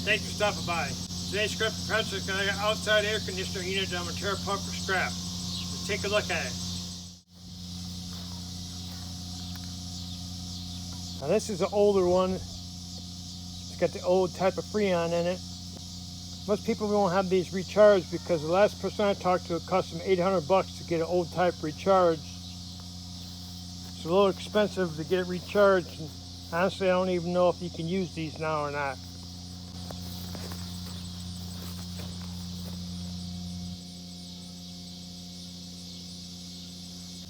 Thanks for stopping by. Today's scrap project is an outside air conditioner unit that I'm going to tear apart for scrap. Let's take a look at it. Now this is an older one. It's got the old type of Freon in it. Most people won't have these recharged because the last person I talked to, it cost them $800 to get an old type recharged. It's a little expensive to get it recharged. And honestly, I don't even know if you can use these now or not.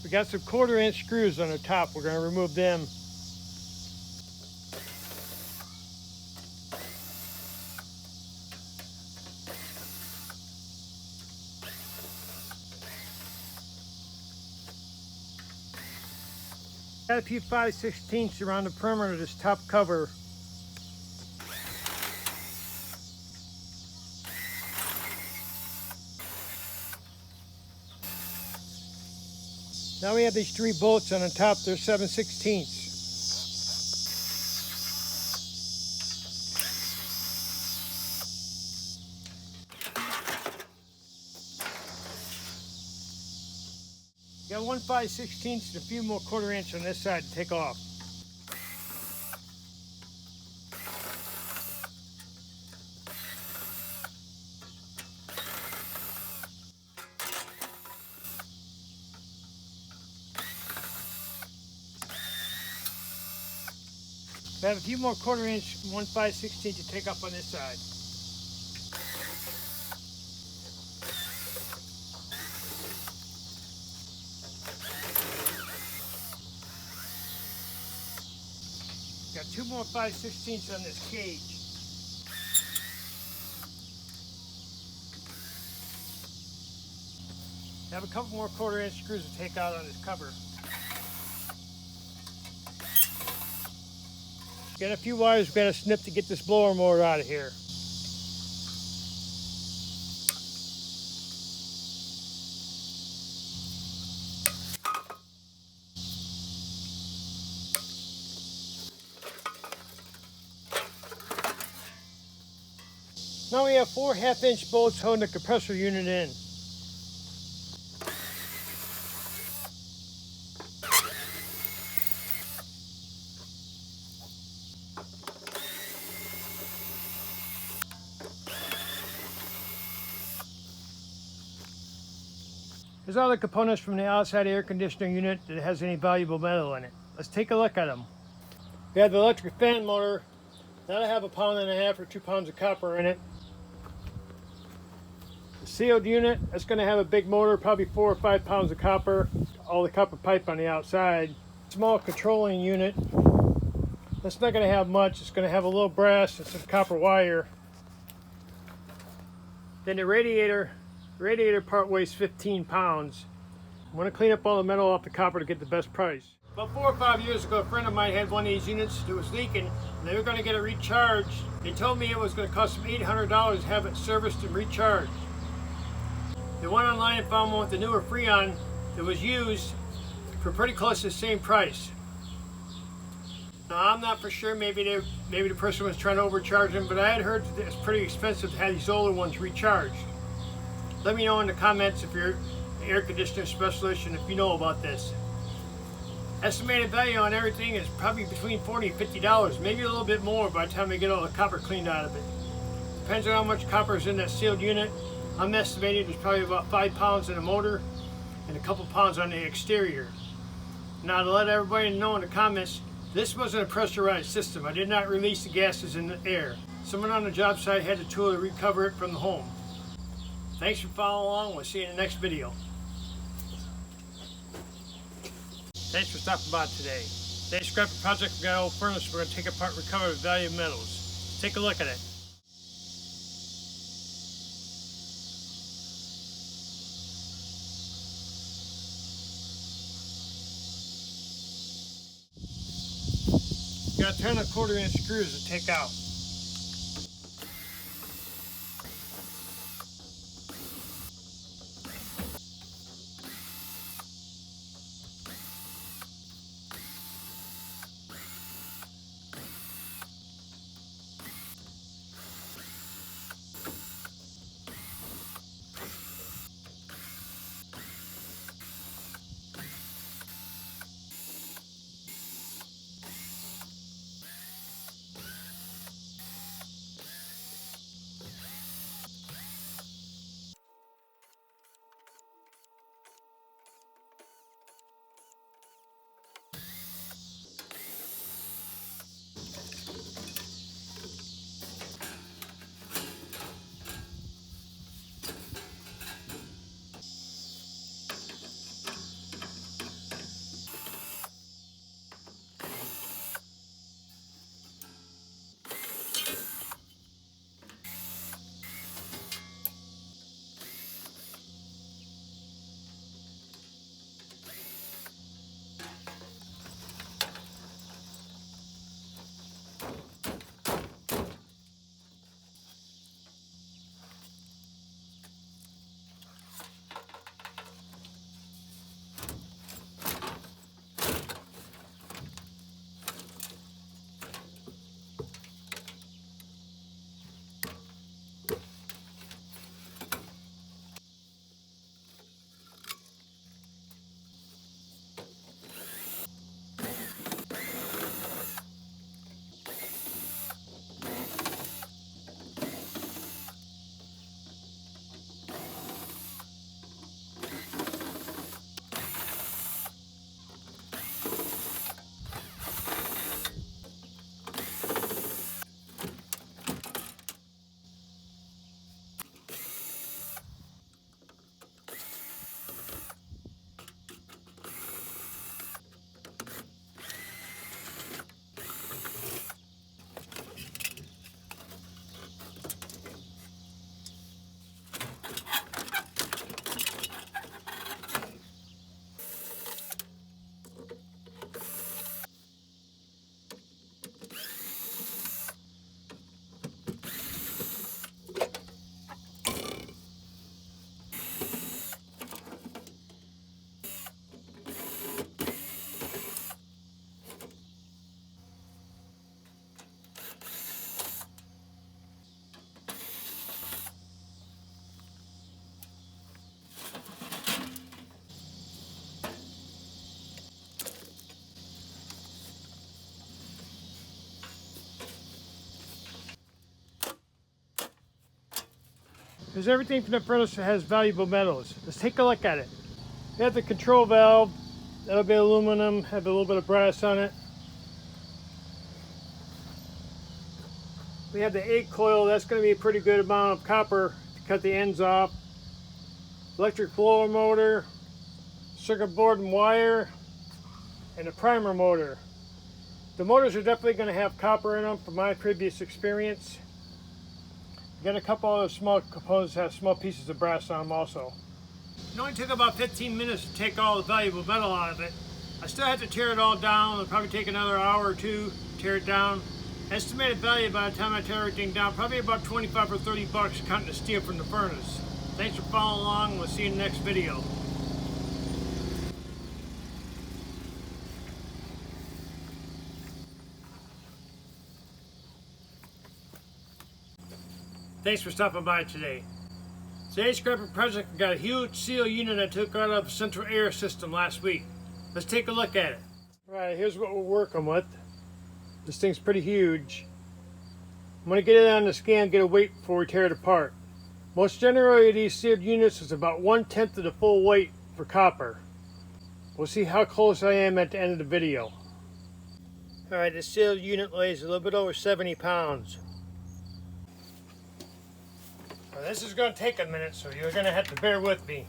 We got some 1/4-inch screws on the top. We're going to remove them. Got a few 5/16 around the perimeter of this top cover. Now we have these 3 bolts on the top. They're 7/16. Got one 5/16 and a few more 1/4-inch on this side to take off. I have a few more 1/4-inch, one 5/16 to take up on this side. Got 2 more 5/16 on this cage. I have a couple more 1/4-inch screws to take out on this cover. Got a few wires we've got to snip to get this blower motor out of here. Now we have 4 1/2-inch bolts holding the compressor unit in. Here's all the components from the outside air conditioner unit that has any valuable metal in it. Let's take a look at them. We have the electric fan motor. That'll have 1.5 pounds or 2 pounds of copper in it. The sealed unit, that's going to have a big motor, probably 4 or 5 pounds of copper. All the copper pipe on the outside. Small controlling unit. That's not going to have much. It's going to have a little brass and some copper wire. Then the radiator part weighs 15 pounds. I'm going to clean up all the metal off the copper to get the best price. About 4 or 5 years ago, a friend of mine had one of these units that was leaking, and they were going to get it recharged. They told me it was going to cost them $800 to have it serviced and recharged. They went online and found one with the newer Freon that was used for pretty close to the same price. Now I'm not for sure, maybe the person was trying to overcharge them, but I had heard that it's pretty expensive to have these older ones recharged. Let me know in the comments if you're an air conditioner specialist and if you know about this. Estimated value on everything is probably between $40 and $50, maybe a little bit more by the time we get all the copper cleaned out of it. Depends on how much copper is in that sealed unit. I'm estimating there's probably about 5 pounds in the motor and a couple pounds on the exterior. Now to let everybody know in the comments, this wasn't a pressurized system. I did not release the gases in the air. Someone on the job site had the tool to recover it from the home. Thanks for following along. We'll see you in the next video. Thanks for stopping by today. Today's scrap project, we got an old furnace we're going to take apart and recover the value of metals. Take a look at it. You got 10 1/4-inch screws to take out. because everything from the furnace has valuable metals. Let's take a look at it. We have the control valve. That'll be aluminum, have a little bit of brass on it. We have the 8 coil. That's going to be a pretty good amount of copper to cut the ends off. Electric blower motor, circuit board and wire, and a primer motor. The motors are definitely going to have copper in them from my previous experience. Got a couple other small components that have small pieces of brass on them also. It only took about 15 minutes to take all the valuable metal out of it. I still have to tear it all down. It'll probably take another hour or two to tear it down. Estimated value by the time I tear everything down, probably about 25 or 30 bucks counting the steel from the furnace. Thanks for following along. We'll see you in the next video. Thanks for stopping by today. Today's scrapper project got a huge seal unit I took out of the central air system last week. Let's take a look at it. Alright, here's what we're working with. This thing's pretty huge. I'm going to get it on the scale and get a weight before we tear it apart. Most generally these sealed units is about 1/10 of the full weight for copper. We'll see how close I am at the end of the video. Alright, the sealed unit weighs a little bit over 70 pounds. Now, this is going to take a minute, so you're going to have to bear with me.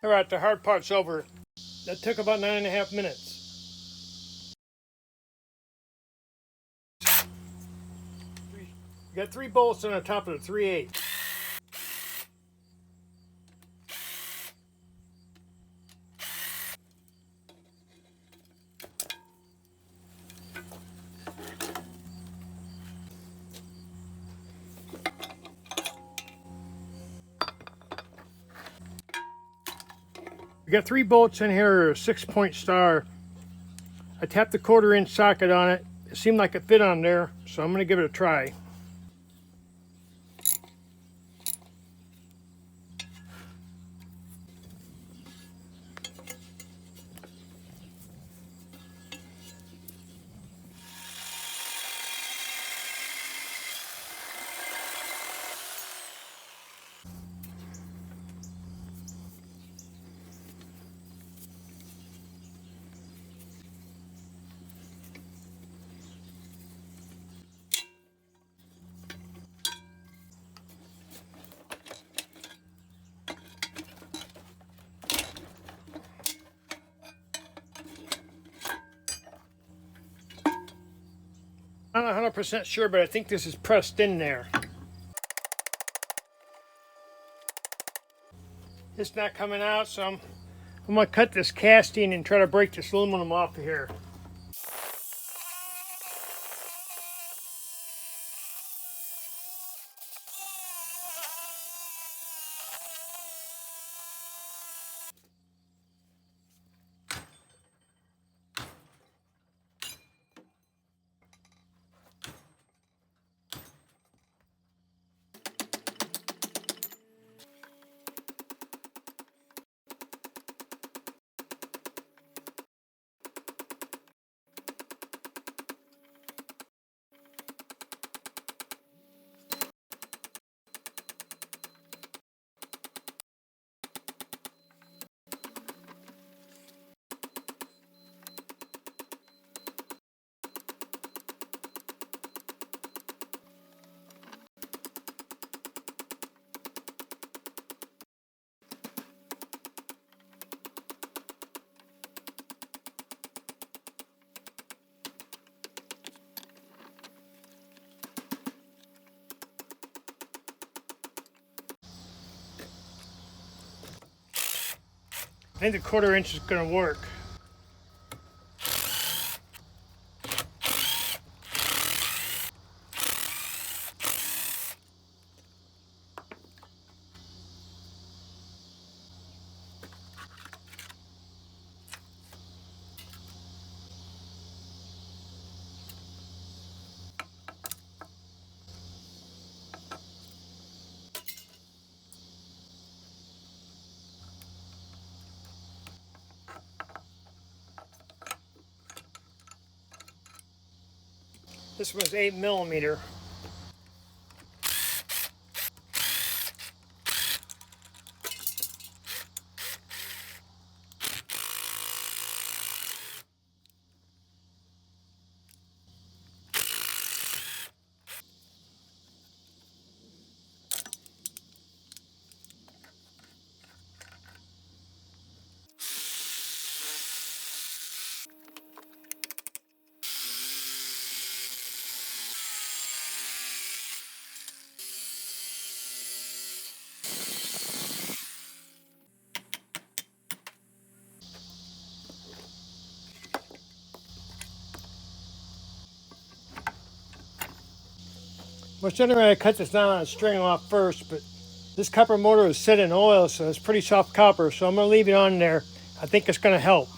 Alright, the hard part's over. That took about 9.5 minutes. We got 3 bolts on the top of the 3/8. We got 3 bolts in here, a 6-point star. I tapped the 1/4-inch socket on it. It seemed like it fit on there, so I'm going to give it a try. I'm not 100% sure, but I think this is pressed in there. It's not coming out, so I'm going to cut this casting and try to break this aluminum off of here. think the 1/4 inch is going to work. This one's 8mm. Most generally I cut this down on a string off first, but this copper motor is set in oil, so it's pretty soft copper, so I'm going to leave it on there. I think it's going to help.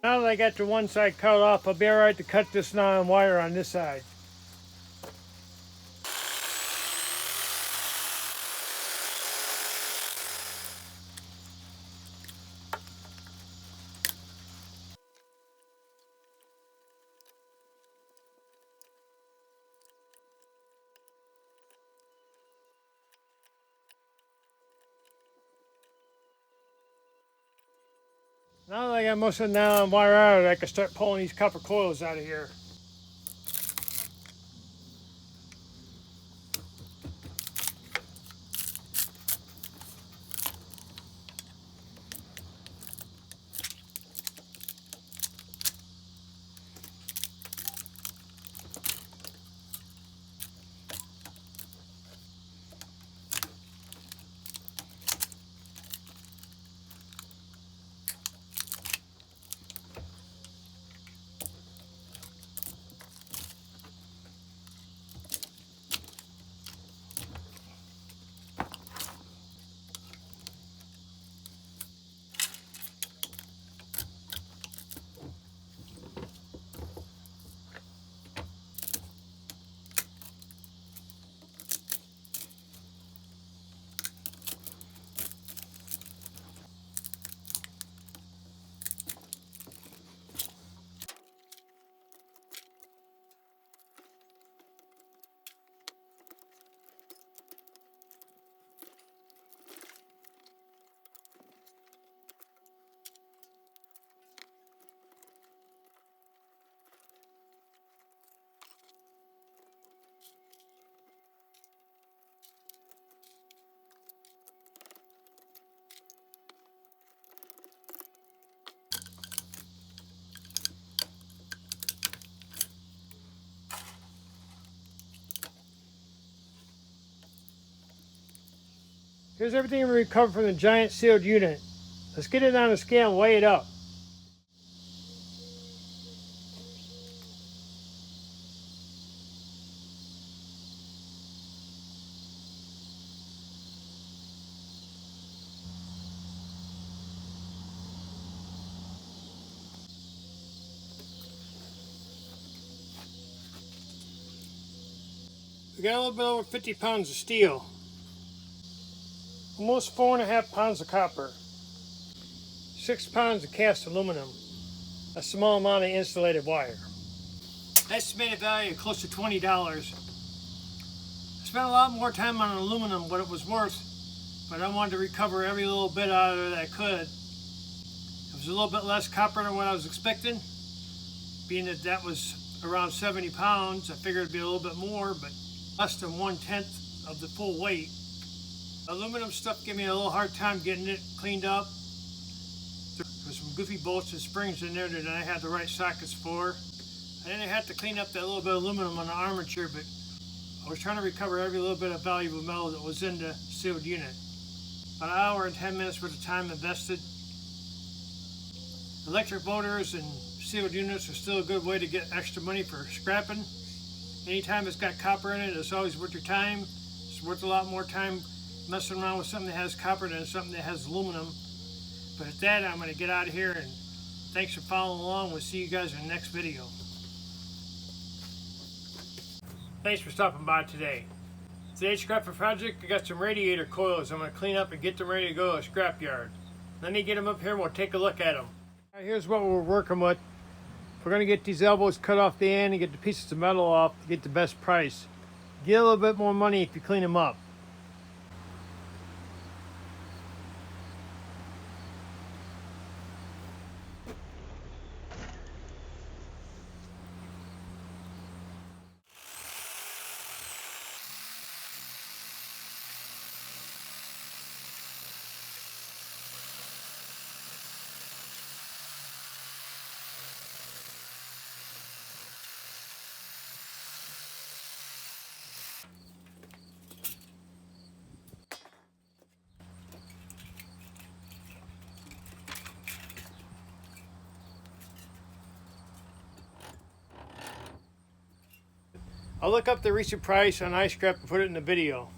Now that I got the one side cut off, I'll be alright to cut this nylon wire on this side. Now that I got most of the nylon wire out, I can start pulling these copper coils out of here. Here's everything we recovered from the giant sealed unit. Let's get it on the scale and weigh it up. We got a little bit over 50 pounds of steel. Almost 4.5 pounds of copper. 6 pounds of cast aluminum. A small amount of insulated wire. Estimated value close to $20. I spent a lot more time on aluminum what it was worth, but I wanted to recover every little bit out of it that I could. It was a little bit less copper than what I was expecting. Being that that was around 70 pounds, I figured it'd be a little bit more, but less than 1/10 of the full weight. Aluminum stuff gave me a little hard time getting it cleaned up. There was some goofy bolts and springs in there that I had the right sockets for. I didn't have to clean up that little bit of aluminum on the armature, but I was trying to recover every little bit of valuable metal that was in the sealed unit. About an hour and 10 minutes worth of time invested. Electric motors and sealed units are still a good way to get extra money for scrapping. Anytime it's got copper in it, it's always worth your time. It's worth a lot more time messing around with something that has copper than something that has aluminum. But at that, I'm going to get out of here, and thanks for following along. We'll see you guys in the next video. Thanks for stopping by today. Today's scrapping project, I got some radiator coils I'm going to clean up and get them ready to go to a scrapyard. Let me get them up here and we'll take a look at them. Here's what we're working with. We're going to get these elbows cut off the end and get the pieces of metal off to get the best price. Get a little bit more money if you clean them up. I'll look up the recent price on iScrap and put it in the video.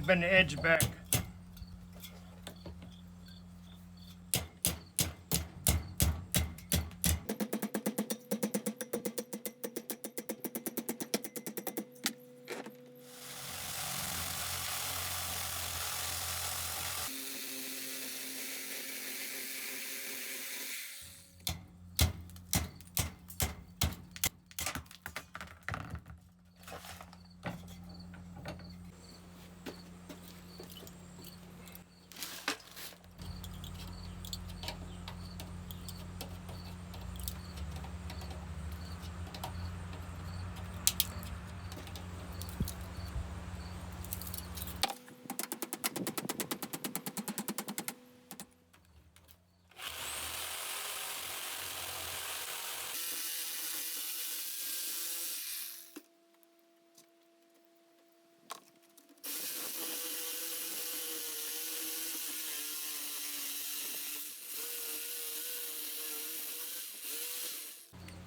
Bend the edge back.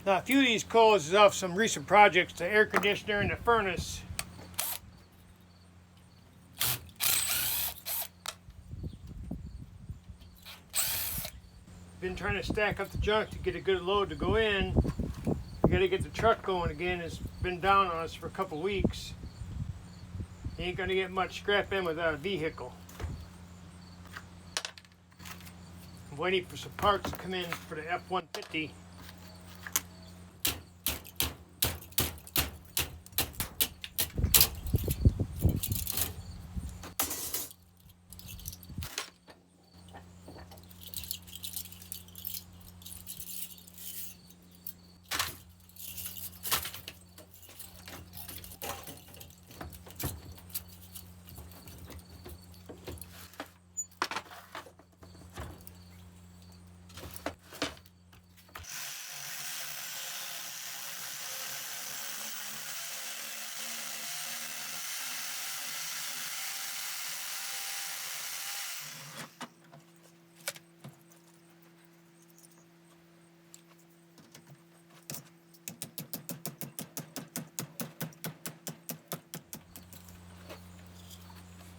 Now a few of these coils is off some recent projects, the air conditioner and the furnace. Been trying to stack up the junk to get a good load to go in. We got to get the truck going again. It's been down on us for a couple weeks. You ain't gonna get much scrap in without a vehicle. I'm waiting for some parts to come in for the F-150.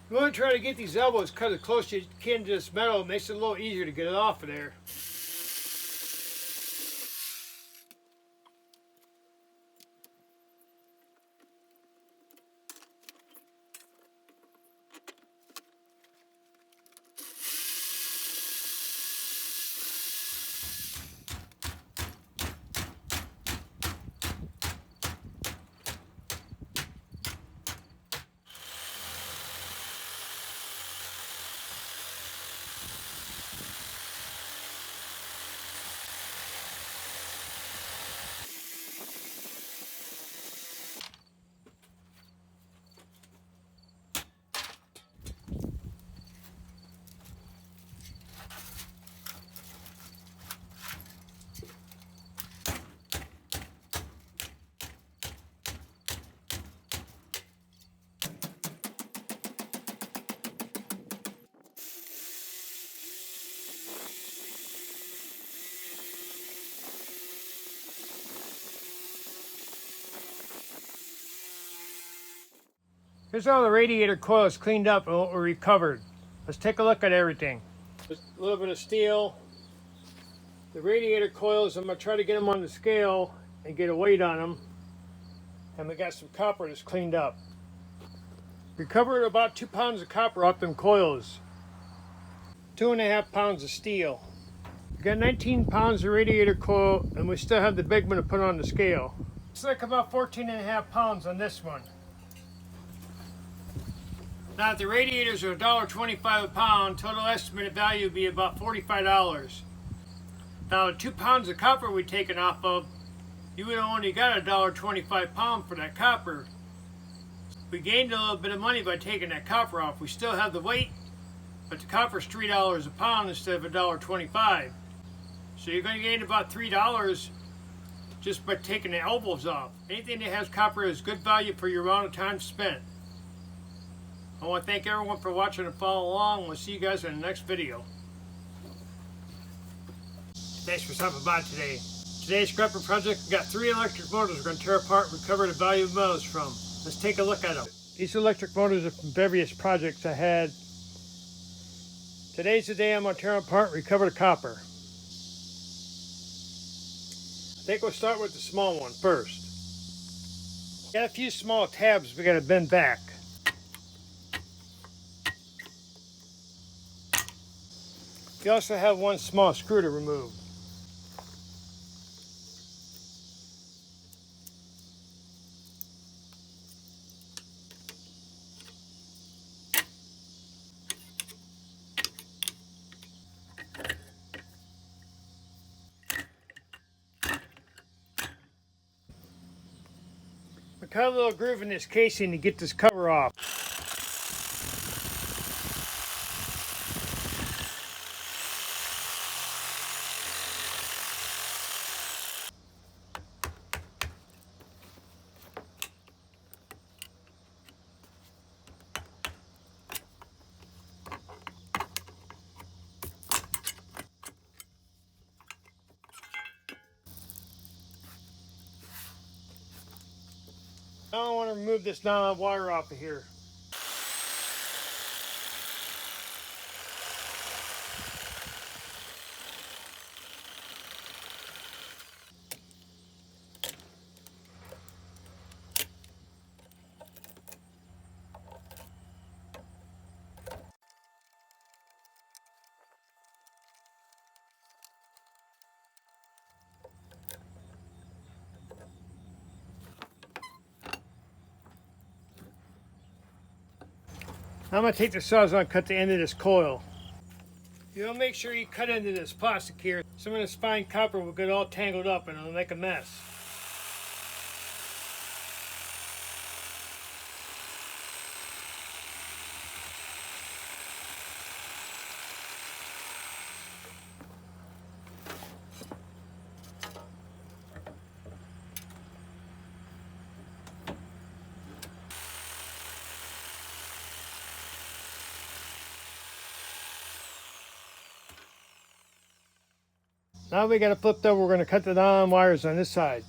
You want to try to get these elbows cut as close as you can to this metal. It makes it a little easier to get it off of there. Here's all the radiator coils cleaned up and what we recovered. Let's take a look at everything. Just a little bit of steel. The radiator coils, I'm going to try to get them on the scale and get a weight on them. And we got some copper that's cleaned up. Recovered about 2 pounds of copper off them coils. 2.5 pounds of steel. We got 19 pounds of radiator coil and we still have the big one to put on the scale. It's like about 14.5 pounds on this one. Now, if the radiators are $1.25 a pound, total estimated value would be about $45. Now, the 2 pounds of copper we've taken off of, you would have only got $1.25 a pound for that copper. We gained a little bit of money by taking that copper off. We still have the weight, but the copper's $3 a pound instead of $1.25. So you're going to gain about $3 just by taking the elbows off. Anything that has copper is good value for your amount of time spent. I want to thank everyone for watching and following along. We'll see you guys in the next video. Thanks for stopping by today. Today's scrapper project, we've got 3 electric motors we're going to tear apart and recover the value of metals from. Let's take a look at them. These electric motors are from various projects I had. Today's the day I'm going to tear them apart and recover the copper. I think we'll start with the small one first. Got a few small tabs we got to bend back. You also have one small screw to remove. I cut a little groove in this casing to get this cover off. Now I want to remove this nylon wire off of here. Now I'm going to take the Sawzall and cut the end of this coil. You want to make sure you cut into this plastic here. Some of this fine copper will get all tangled up and it'll make a mess. Now we got it flipped over, we're going to cut the nylon wires on this side.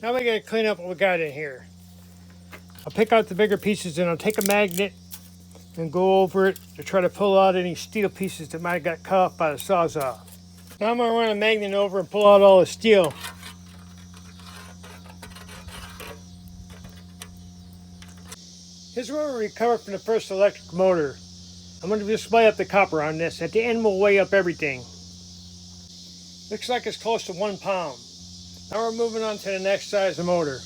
Now we got to clean up what we got in here. I'll pick out the bigger pieces and I'll take a magnet and go over it to try to pull out any steel pieces that might have got cut off by the Sawzall. Now I'm going to run a magnet over and pull out all the steel. Here's where we recovered from the first electric motor. I'm going to just weigh up the copper on this. At the end we'll weigh up everything. Looks like it's close to 1 pound. Now we're moving on to the next size of motor.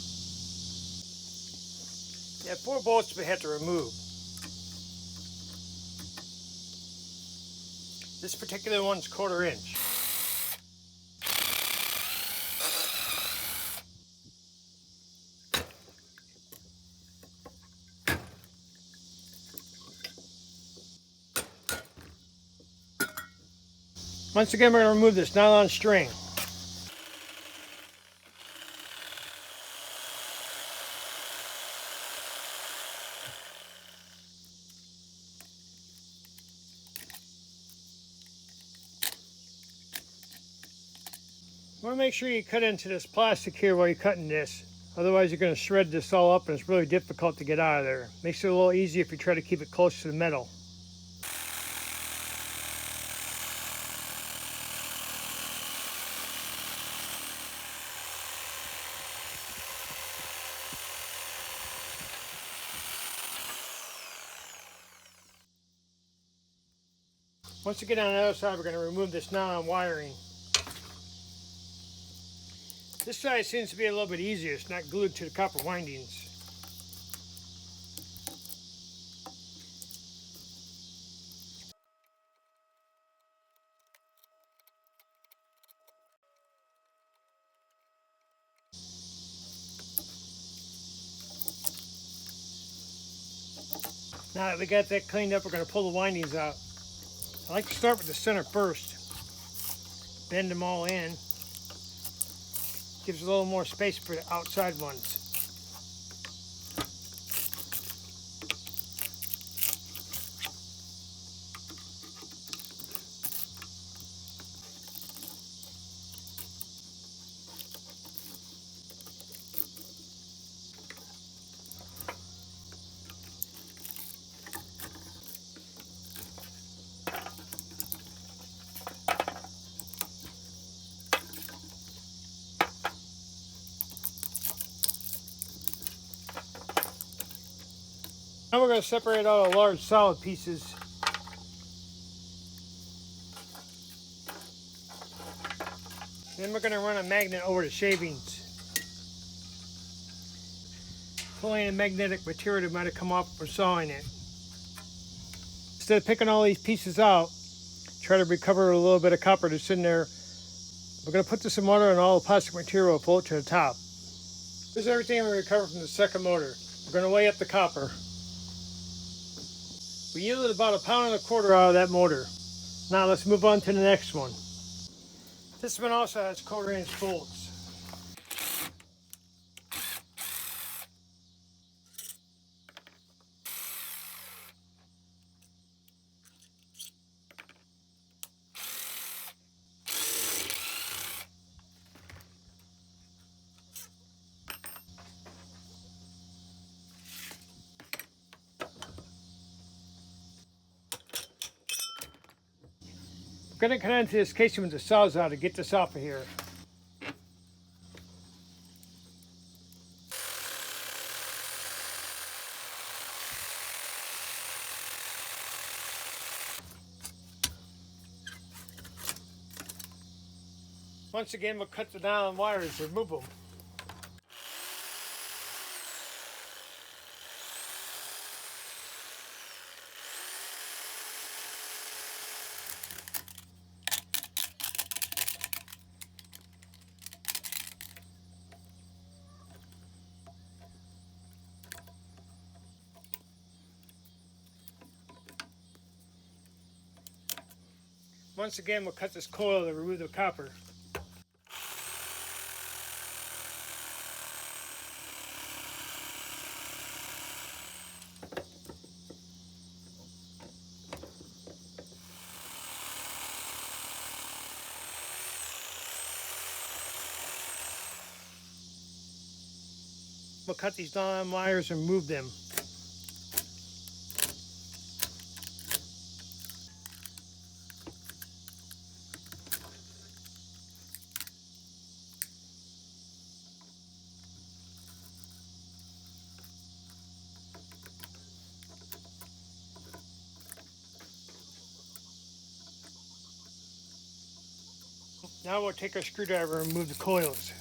Yeah, 4 bolts we have to remove. This particular one's 1/4 inch. Once again, we're going to remove this nylon string. You want to make sure you cut into this plastic here while you're cutting this. Otherwise you're going to shred this all up and it's really difficult to get out of there. Makes it a little easier if you try to keep it close to the metal. Once you get on the other side, we're going to remove this nylon wiring. This side seems to be a little bit easier. It's not glued to the copper windings. Now that we got that cleaned up, we're going to pull the windings out. I like to start with the center first. Bend them all in. Gives a little more space for the outside ones. Now we're going to separate all the large solid pieces. Then we're going to run a magnet over the shavings. pulling a magnetic material that might have come off from sawing it. Instead of picking all these pieces out, try to recover a little bit of copper that's in there. We're going to put this in water and all the plastic material will float to the top. Here's everything we recovered from the second motor. We're going to weigh up the copper. We yielded about 1.25 pounds out of that motor. Now let's move on to the next one. This one also has 1/4 inch bolts. We're going to connect to this casing with the sawzall to get this off of here. Once again, we'll cut the nylon wires, remove them. Once again, we'll cut this coil to remove the copper. We'll cut these nylon wires and remove them. Now we'll take our screwdriver and remove the coils.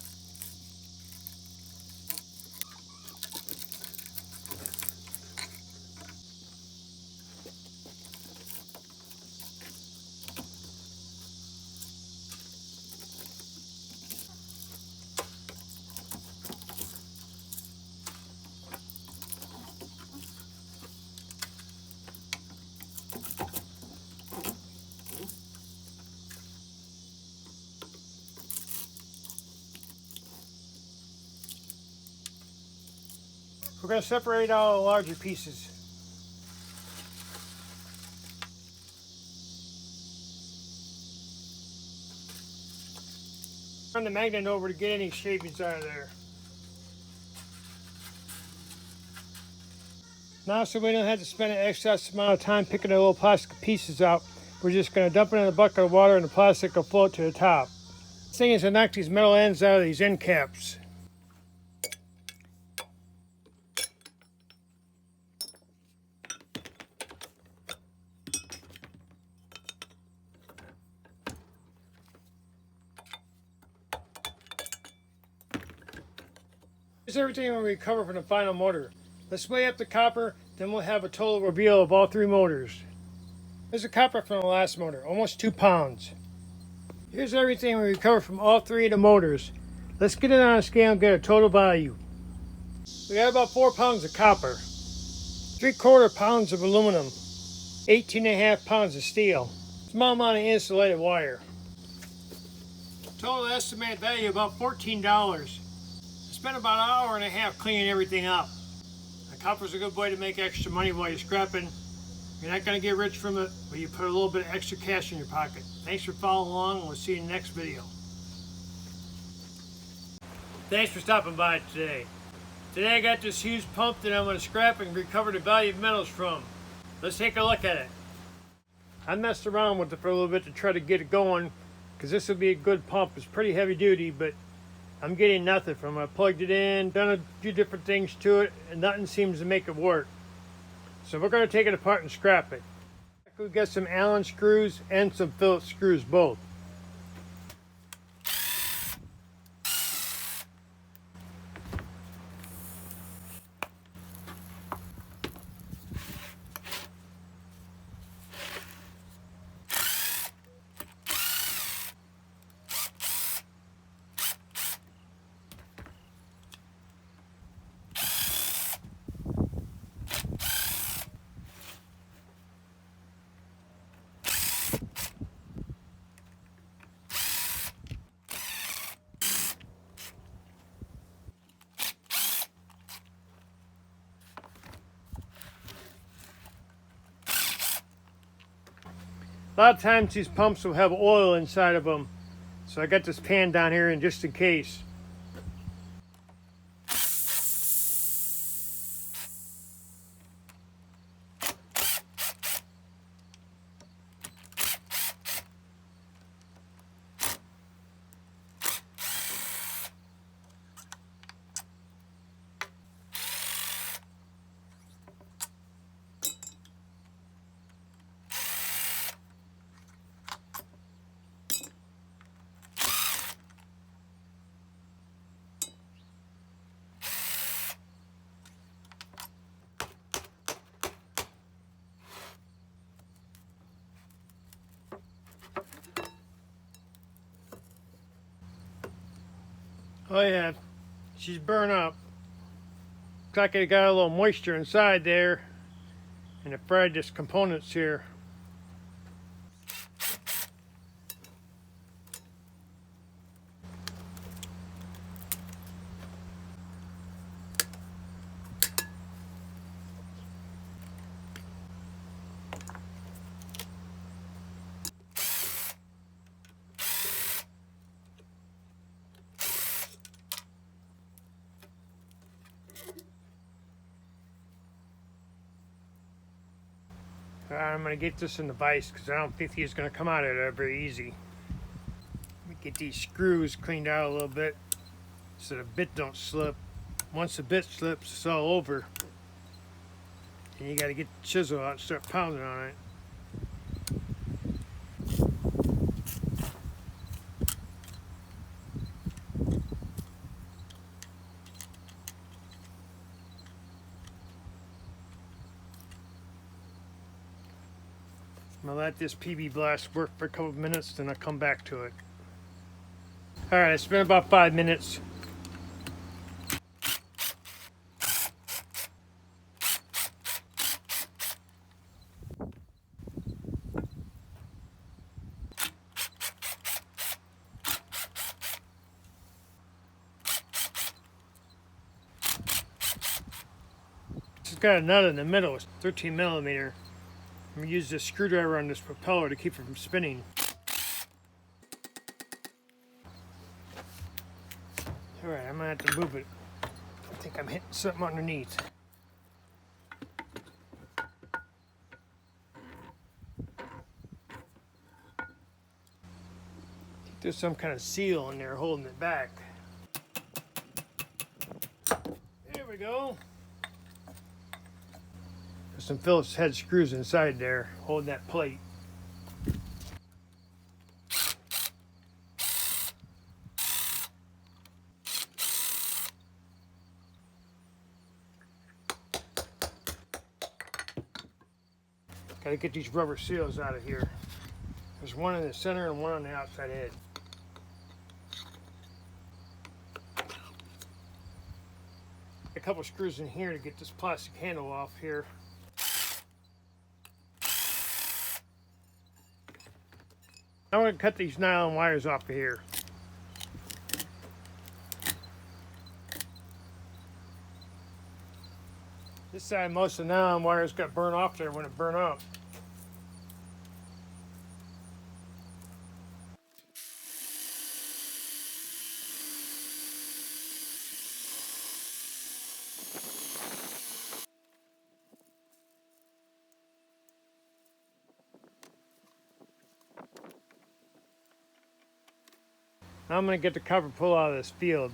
We're going to separate all the larger pieces. Turn the magnet over to get any shavings out of there. Now, so we don't have to spend an excess amount of time picking the little plastic pieces out, we're just going to dump it in a bucket of water and the plastic will float to the top. The thing is to knock these metal ends out of these end caps. Here's everything we recover from the final motor. Let's weigh up the copper, then we'll have a total reveal of all 3 motors. Here's the copper from the last motor, almost 2 pounds. Here's everything we recovered from all 3 of the motors. Let's get it on a scale and get a total value. We got about 4 pounds of copper, 3/4 pounds of aluminum, 18.5 pounds of steel, small amount of insulated wire. Total estimated value about $14. Spent about an hour and a half cleaning everything up. The copper's a good way to make extra money while you're scrapping. You're not going to get rich from it, but you put a little bit of extra cash in your pocket. Thanks for following along, and we'll see you in the next video. Thanks for stopping by today. Today I got this huge pump that I'm going to scrap and recover the value of metals from. Let's take a look at it. I messed around with it for a little bit to try to get it going, because this will be a good pump. It's pretty heavy duty, but I'm getting nothing from it. I plugged it in, done a few different things to it, and nothing seems to make it work. So we're going to take it apart and scrap it. We've got some Allen screws and some Phillips screws both. A lot of times these pumps will have oil inside of them, so I got this pan down here in just in case. Oh yeah, she's burnt up. Looks like it got a little moisture inside there, and it fried this components here. I'm going to get this in the vise because I don't think he's going to come out of there very easy. Let me get these screws cleaned out a little bit so the bit don't slip. Once the bit slips, it's all over. And you got to get the chisel out and start pounding on it. I'm going to let this PB blast work for a couple of minutes, then I'll come back to it. Alright, it's been about 5 minutes. It's got a nut in the middle, it's 13 millimeter. I'm going to use this screwdriver on this propeller to keep it from spinning. Alright, I'm going to have to move it. I think I'm hitting something underneath. There's some kind of seal in there holding it back. There we go. There's some Phillips head screws inside there holding that plate. Gotta get these rubber seals out of here. There's one in the center and one on the outside edge. A couple screws in here to get this plastic handle off here. I'm going to cut these nylon wires off of here. This side, most of the nylon wires got burned off there when it burned up. Now I'm going to get the cover pull out of this field.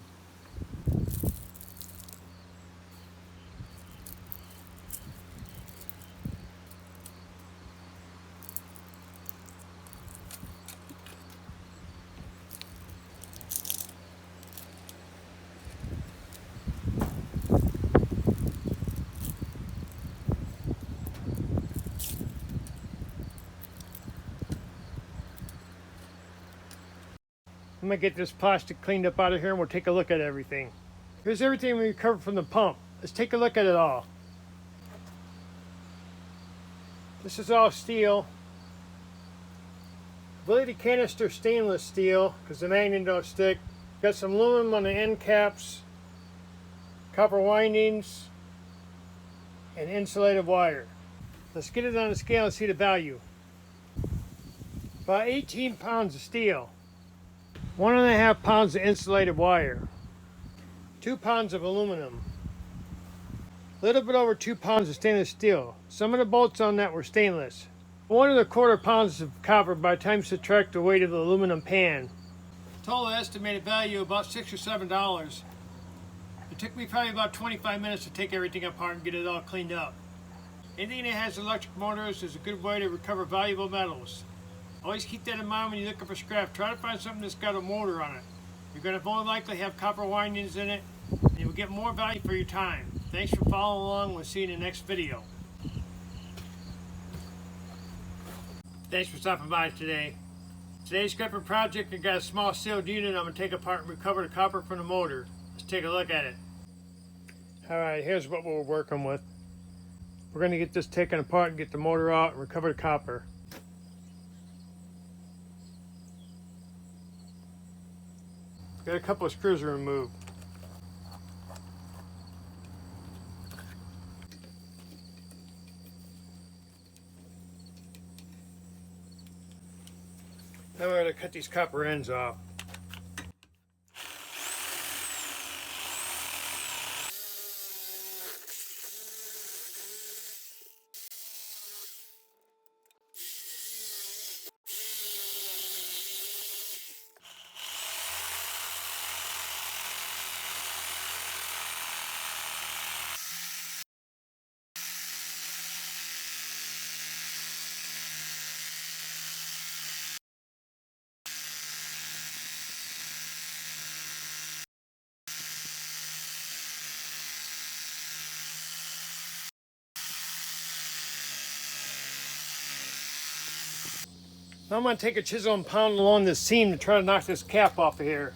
I'm going to get this plastic cleaned up out of here and we'll take a look at everything. Here's everything we recovered from the pump. Let's take a look at it all. This is all steel. I believe the canister stainless steel because the magnet don't stick. Got some aluminum on the end caps, copper windings, and insulated wire. Let's get it on the scale and see the value. About 18 pounds of steel, 1.5 pounds of insulated wire, 2 pounds of aluminum, a little bit over 2 pounds of stainless steel. Some of the bolts on that were stainless. 1.25 pounds of copper by the time you subtract the weight of the aluminum pan. Total estimated value about $6 or $7. It took me probably about 25 minutes to take everything apart and get it all cleaned up. Anything that has electric motors is a good way to recover valuable metals. Always keep that in mind when you're looking for scrap. Try to find something that's got a motor on it. You're going to more likely have copper windings in it, and you'll get more value for your time. Thanks for following along. We'll see you in the next video. Thanks for stopping by today. Today's scrapping project, I got a small sealed unit I'm going to take apart and recover the copper from the motor. Let's take a look at it. Alright, here's what we're working with. We're going to get this taken apart and get the motor out and recover the copper. Got a couple of screws to remove. Now we're going to cut these copper ends off. Now I'm going to take a chisel and pound along this seam to try to knock this cap off of here.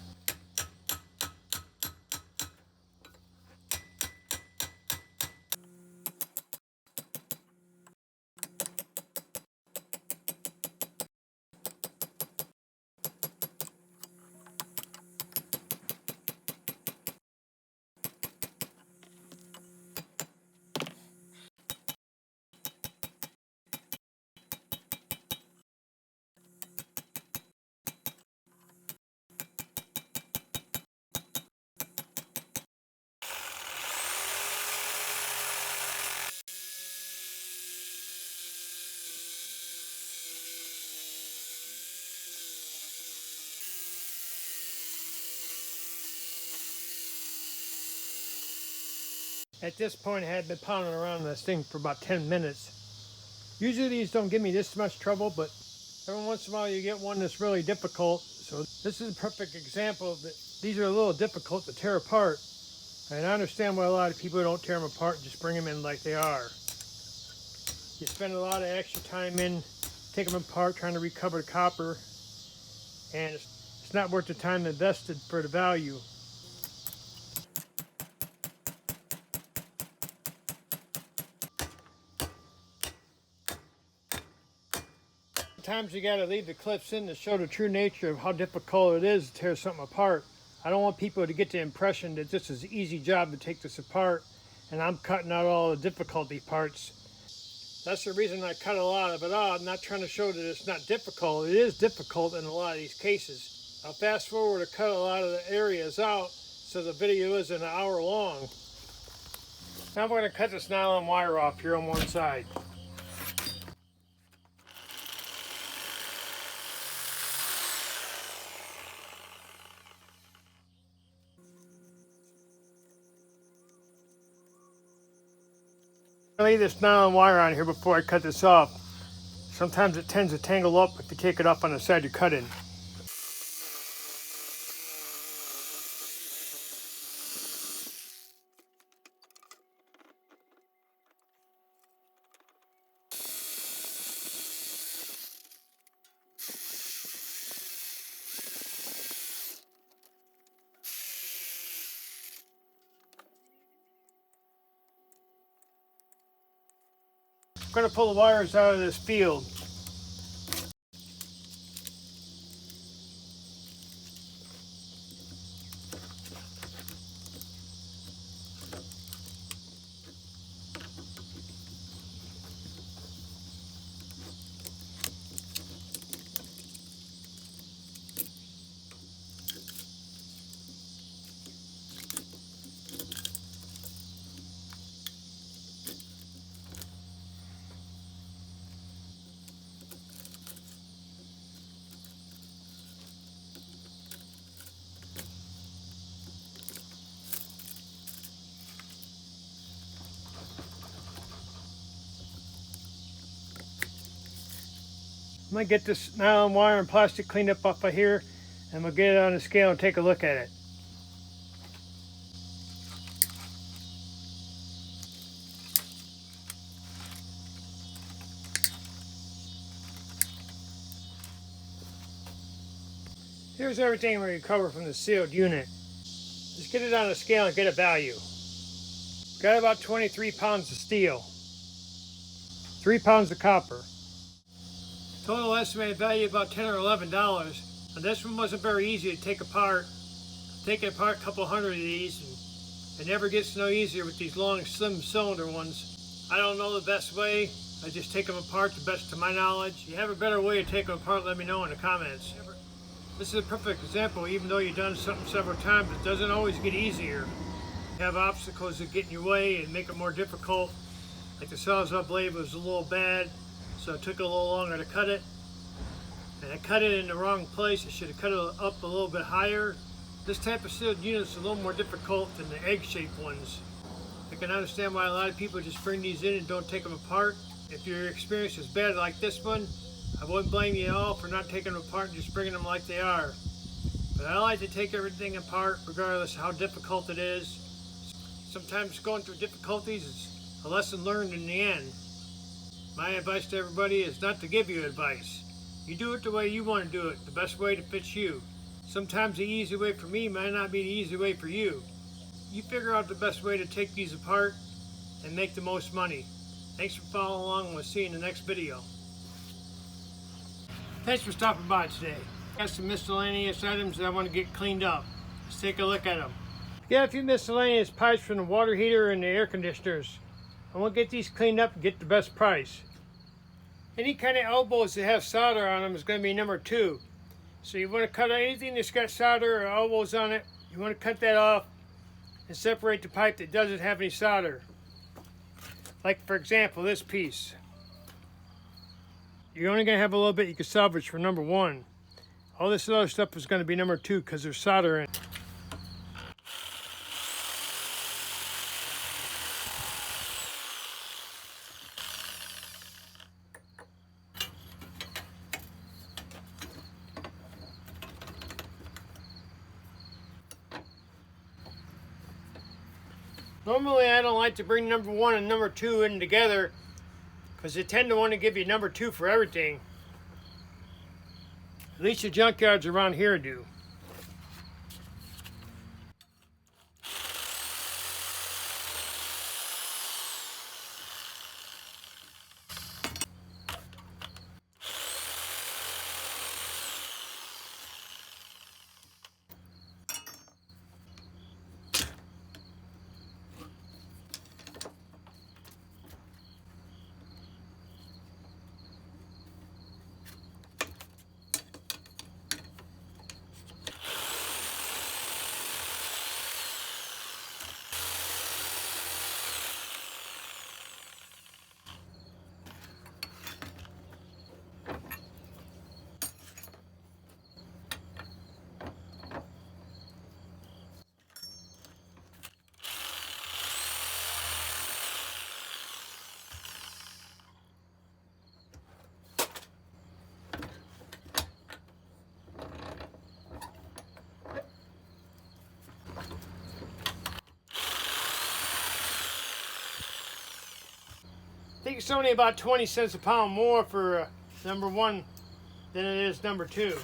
At this point, I had been pounding around this thing for about 10 minutes. Usually these don't give me this much trouble, but every once in a while you get one that's really difficult. So this is a perfect example of that. These are a little difficult to tear apart. And I understand why a lot of people don't tear them apart and just bring them in like they are. You spend a lot of extra time in taking them apart, trying to recover the copper, and it's not worth the time invested for the value. Sometimes you got to leave the clips in to show the true nature of how difficult it is to tear something apart. I don't want people to get the impression that this is an easy job to take this apart and I'm cutting out all the difficulty parts. That's the reason I cut a lot of it out. I'm not trying to show that it's not difficult. It is difficult in a lot of these cases. I'll fast forward to cut a lot of the areas out so the video isn't an hour long. Now we're going to cut this nylon wire off here on one side. I lay this nylon wire on here before I cut this off. Sometimes it tends to tangle up if you take it off on the side you're cutting. I'm going to pull the wires out of this field. gonna get this nylon wire and plastic cleaned up off of here, and we'll get it on the scale and take a look at it. Here's everything we recovered from the sealed unit. Let's get it on the scale and get a value. Got about 23 pounds of steel, 3 pounds of copper. Total estimated value about $10 or $11. And this one wasn't very easy to take apart. Taking apart a couple hundred of these, and it never gets no easier with these long, slim cylinder ones. I don't know the best way. I just take them apart the best to my knowledge. If you have a better way to take them apart, let me know in the comments. This is a perfect example. Even though you've done something several times, it doesn't always get easier. You have obstacles that get in your way and make it more difficult. Like the Sawzall blade was a little bad, so it took a little longer to cut it. And I cut it in the wrong place. I should have cut it up a little bit higher. This type of sealed unit is a little more difficult than the egg-shaped ones. I can understand why a lot of people just bring these in and don't take them apart. If your experience is bad like this one, I wouldn't blame you at all for not taking them apart and just bringing them like they are. But I like to take everything apart regardless of how difficult it is. Sometimes going through difficulties is a lesson learned in the end. My advice to everybody is not to give you advice. You do it the way you want to do it, the best way that fits you. Sometimes the easy way for me might not be the easy way for you. You figure out the best way to take these apart and make the most money. Thanks for following along, and we'll see you in the next video. Thanks for stopping by today. Got some miscellaneous items that I want to get cleaned up. Let's take a look at them. Got a few miscellaneous pipes from the water heater and the air conditioners. I want to get these cleaned up and get the best price. Any kind of elbows that have solder on them is going to be number 2. So you want to cut anything that's got solder or elbows on it, you want to cut that off and separate the pipe that doesn't have any solder. Like for example, this piece. You're only going to have a little bit you can salvage for number 1. All this other stuff is going to be number 2 because there's solder in it. Normally I don't like to bring number 1 and number 2 in together because they tend to want to give you number 2 for everything. At least the junkyards around here do. I think it's only about 20 cents a pound more for number 1 than it is number 2.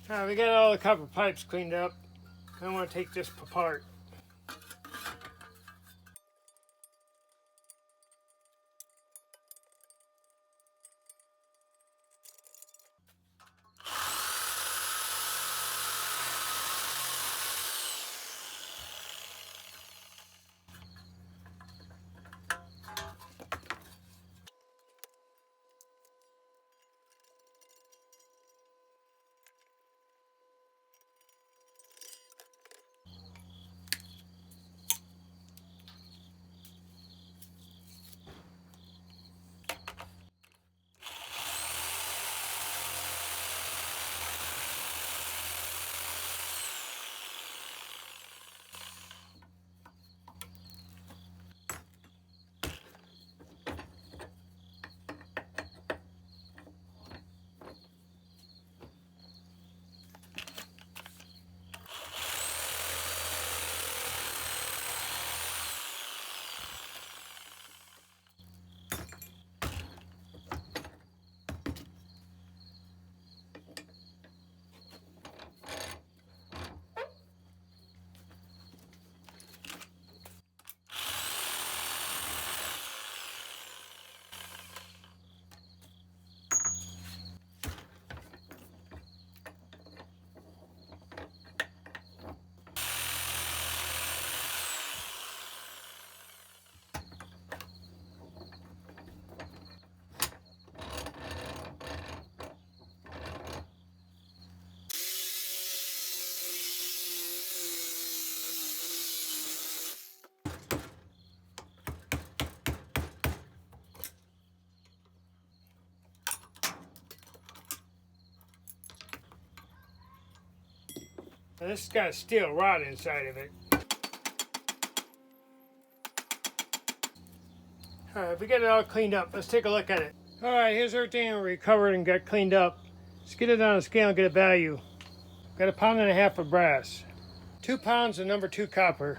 Alright, we got all the copper pipes cleaned up. I want to take this apart. Now this has got a steel rod inside of it. Alright, we got it all cleaned up. Let's take a look at it. Alright, here's everything we recovered and got cleaned up. Let's get it on a scale and get a value. Got 1.5 pounds of brass, 2 pounds of number 2 copper,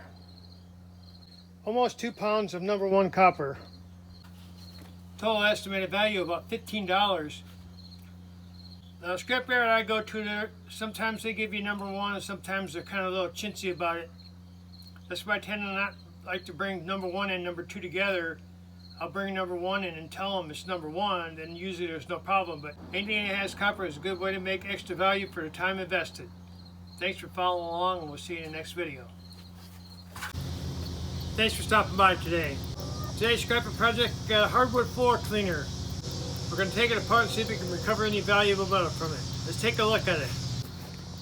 almost 2 pounds of number 1 copper. Total estimated value about $15. Now, the scrapyard I go to there, sometimes they give you number 1 and sometimes they're kind of a little chintzy about it. That's why I tend to not like to bring number 1 and number 2 together. I'll bring number 1 in and tell them it's number 1, then usually there's no problem. But anything that has copper is a good way to make extra value for the time invested. Thanks for following along, and we'll see you in the next video. Thanks for stopping by today. Today's scrapper project got a hardwood floor cleaner. We're going to take it apart and see if we can recover any valuable metal from it. Let's take a look at it.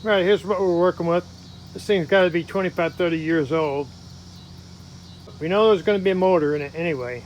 Right, here's what we're working with. This thing's got to be 25, 30 years old. We know there's going to be a motor in it anyway.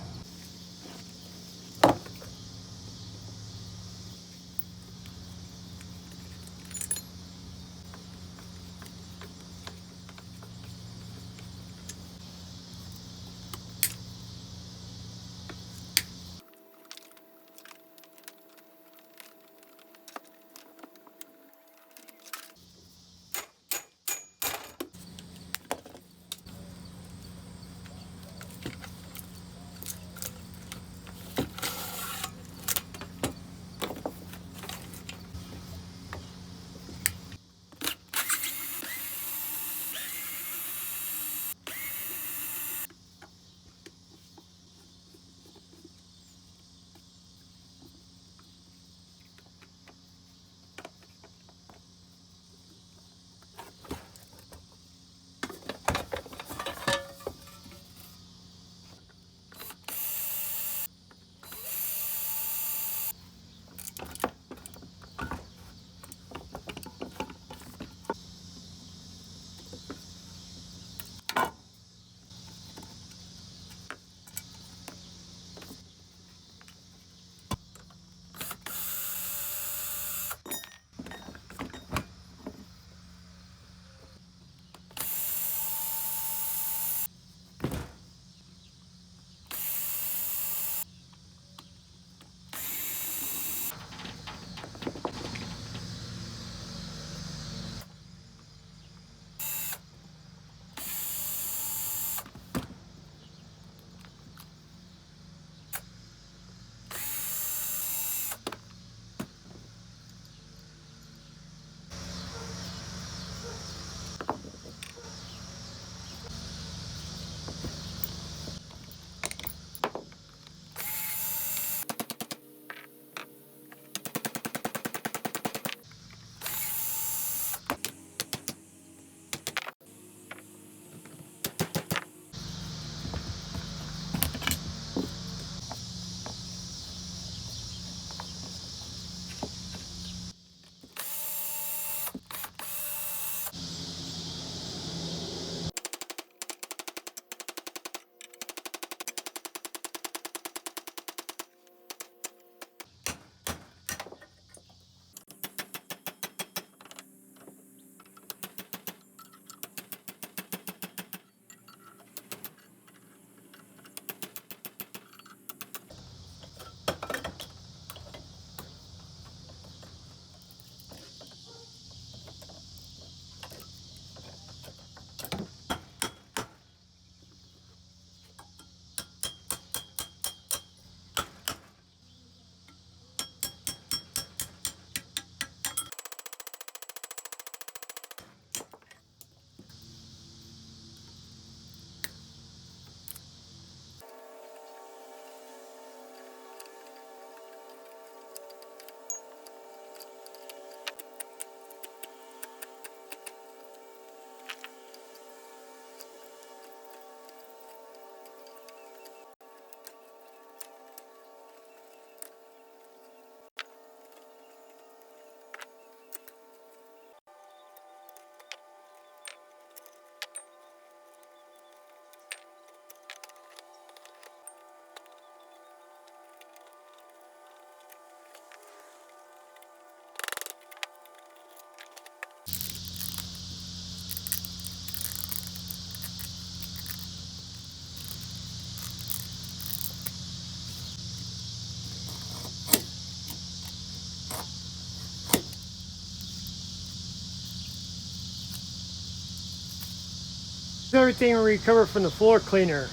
everything we recovered from the floor cleaner.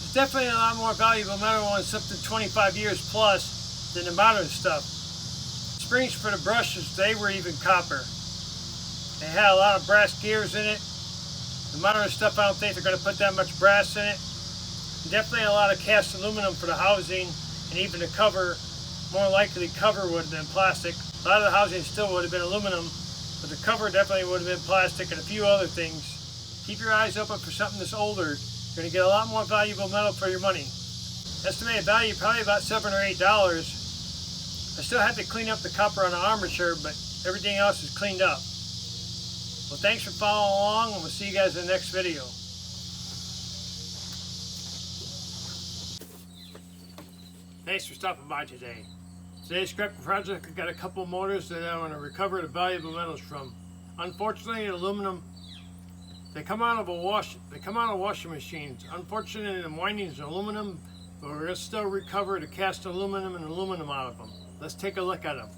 It's definitely a lot more valuable metal when it's up to 25 years plus than the modern stuff. Springs for the brushes, they were even copper. They had a lot of brass gears in it. The modern stuff, I don't think they're going to put that much brass in it. Definitely a lot of cast aluminum for the housing, and even the cover. More likely the cover would have been plastic. A lot of the housing still would have been aluminum, but the cover definitely would have been plastic and a few other things. Keep your eyes open for something that's older. You're going to get a lot more valuable metal for your money. Estimated value probably about $7 or $8. I still had to clean up the copper on the armature, but everything else is cleaned up. Well, thanks for following along, and we'll see you guys in the next video. Thanks for stopping by today. Today's scrap project, I've got a couple motors that I want to recover the valuable metals from. Unfortunately, aluminum, they come out of washing machines. Unfortunately, the windings are aluminum, but we're going to still recover the cast aluminum and aluminum out of them. Let's take a look at them.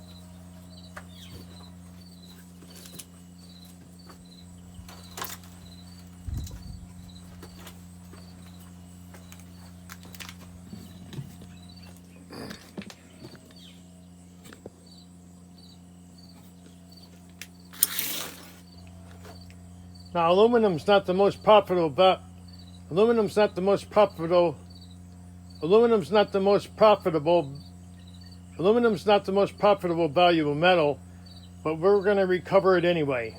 Now, aluminum's not the most profitable, but aluminum's not the most profitable valuable metal, but we're going to recover it anyway.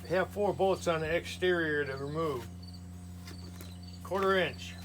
We have 4 bolts on the exterior to remove. 1/4 inch.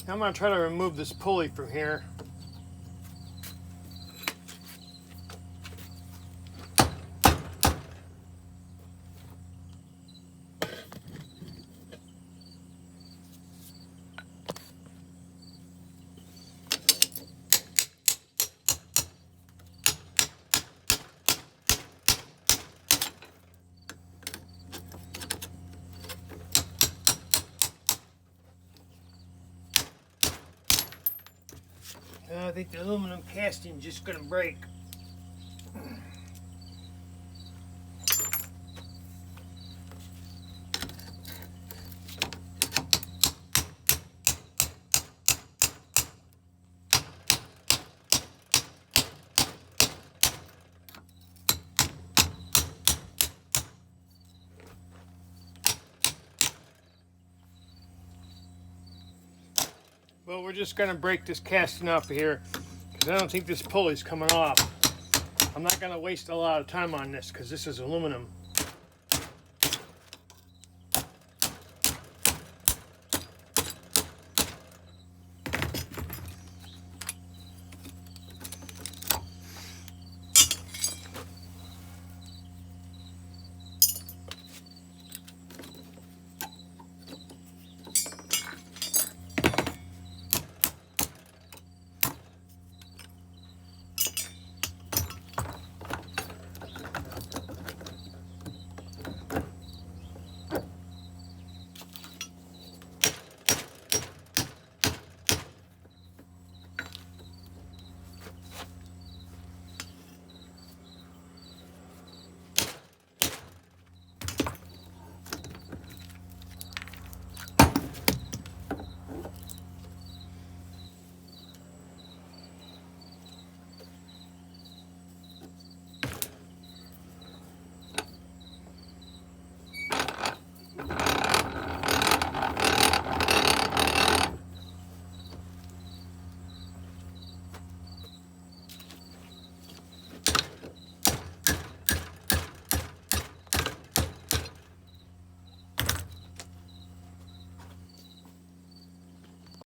I'm going to try to remove this pulley from here. I think the aluminum casting is just going to break. Well, we're just going to break this casting off here because I don't think this pulley's coming off. I'm not going to waste a lot of time on this because this is aluminum.